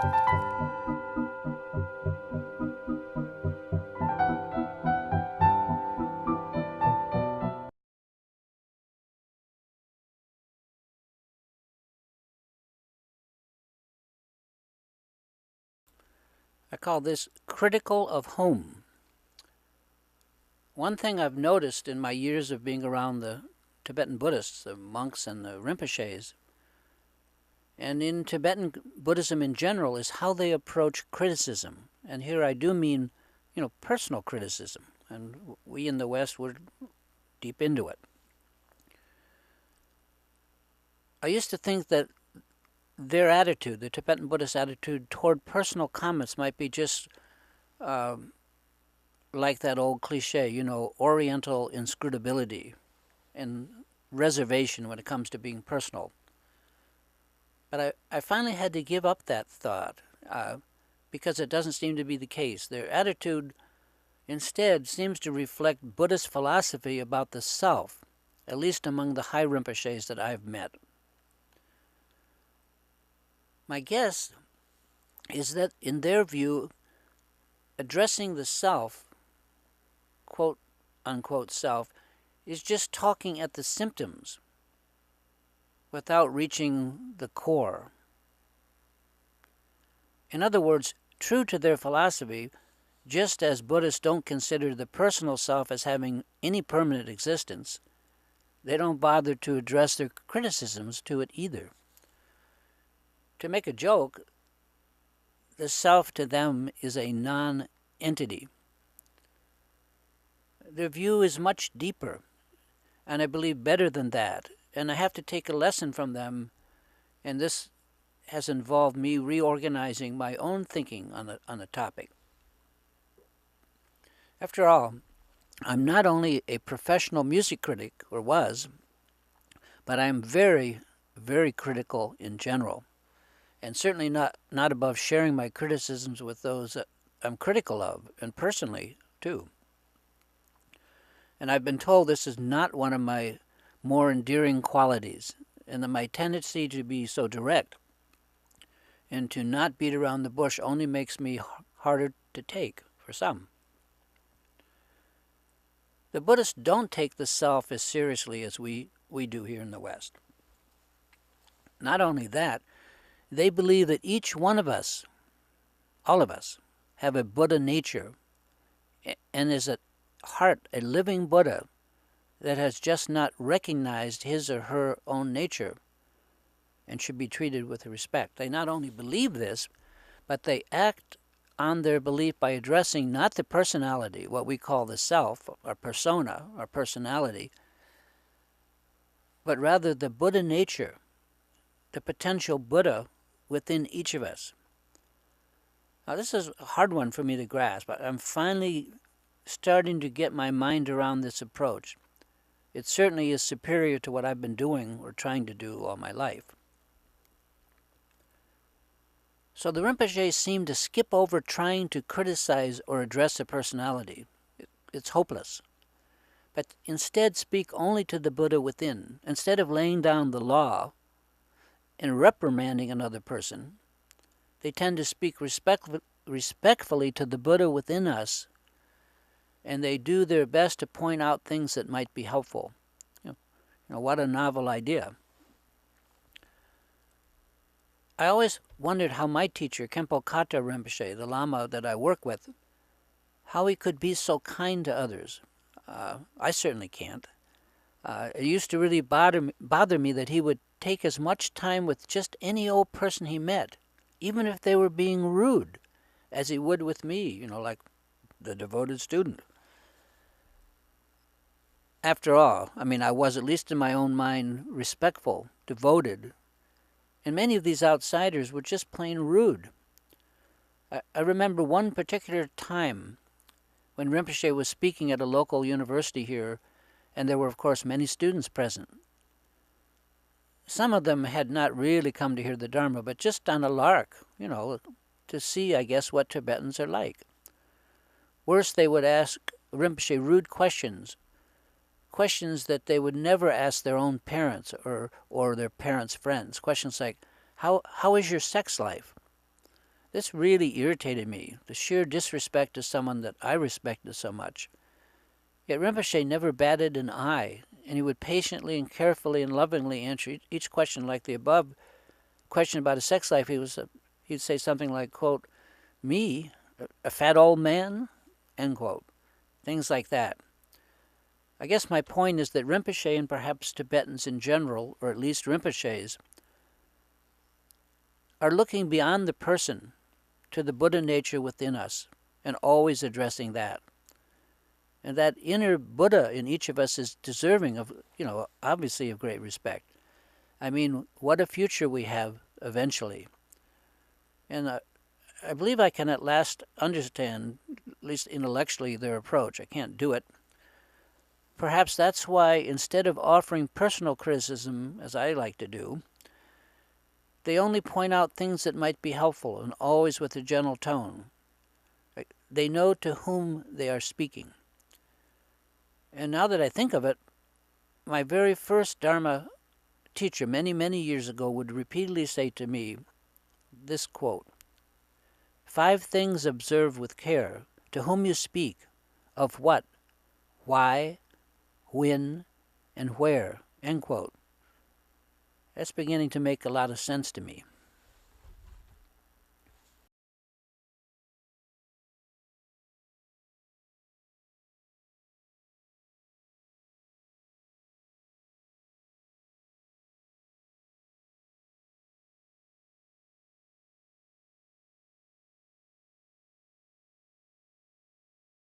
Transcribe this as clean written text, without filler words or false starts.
I call this critical of home. One thing I've noticed in my years of being around the Tibetan Buddhists, the monks and the Rinpoches, and in Tibetan Buddhism in general, is how they approach criticism. And here I do mean, personal criticism. And we in the West, we're deep into it. I used to think that their attitude, the Tibetan Buddhist attitude toward personal comments, might be just like that old cliche, Oriental inscrutability and reservation when it comes to being personal. But I finally had to give up that thought because it doesn't seem to be the case. Their attitude instead seems to reflect Buddhist philosophy about the self, at least among the high Rinpoches that I've met. My guess is that in their view, addressing the self, quote unquote self, is just talking at the symptoms without reaching the core. In other words, true to their philosophy, just as Buddhists don't consider the personal self as having any permanent existence, they don't bother to address their criticisms to it either. To make a joke, the self to them is a non-entity. Their view is much deeper, and I believe better than that. And I have to take a lesson from them, and this has involved me reorganizing my own thinking on the topic. After all, I'm not only a professional music critic, or was, but I'm very, very critical in general, and certainly not above sharing my criticisms with those that I'm critical of, and personally, too. And I've been told this is not one of my more endearing qualities, and that my tendency to be so direct and to not beat around the bush only makes me harder to take for some. The Buddhists don't take the self as seriously as we do here in the West. Not only that, they believe that each one of us, all of us, have a Buddha nature and is at heart a living Buddha that has just not recognized his or her own nature and should be treated with respect. They not only believe this, but they act on their belief by addressing not the personality, what we call the self, or persona, or personality, but rather the Buddha nature, the potential Buddha within each of us. Now, this is a hard one for me to grasp, but I'm finally starting to get my mind around this approach. It certainly is superior to what I've been doing or trying to do all my life. So the Rinpoches seem to skip over trying to criticize or address a personality. It's hopeless. But instead speak only to the Buddha within. Instead of laying down the law and reprimanding another person, they tend to speak respectfully to the Buddha within us, and they do their best to point out things that might be helpful. What a novel idea. I always wondered how my teacher, Khenpo Kata Rinpoche, the Lama that I work with, how he could be so kind to others. I certainly can't. It used to really bother me that he would take as much time with just any old person he met, even if they were being rude, as he would with me, like the devoted student. After all, I was, at least in my own mind, respectful, devoted, and many of these outsiders were just plain rude. I remember one particular time when Rinpoche was speaking at a local university here, and there were, of course, many students present. Some of them had not really come to hear the Dharma, but just on a lark, to see, I guess, what Tibetans are like. Worse, they would ask Rinpoche rude questions that they would never ask their own parents or their parents' friends. Questions like, how is your sex life? This really irritated me, the sheer disrespect to someone that I respected so much. Yet Rinpoche never batted an eye, and he would patiently and carefully and lovingly answer each question like the above question about his sex life. He'd say something like, quote, "Me? A fat old man?" End quote. Things like that. I guess my point is that Rinpoche, and perhaps Tibetans in general, or at least Rinpoches, are looking beyond the person to the Buddha nature within us, and always addressing that. And that inner Buddha in each of us is deserving of, obviously of great respect. I mean, what a future we have eventually. And I believe I can at last understand, at least intellectually, their approach. I can't do it. Perhaps that's why, instead of offering personal criticism, as I like to do, they only point out things that might be helpful, and always with a gentle tone. They know to whom they are speaking. And now that I think of it, my very first Dharma teacher many, many years ago would repeatedly say to me this quote, "5 things observe with care, to whom you speak, of what, why, when, and where," end quote. That's beginning to make a lot of sense to me.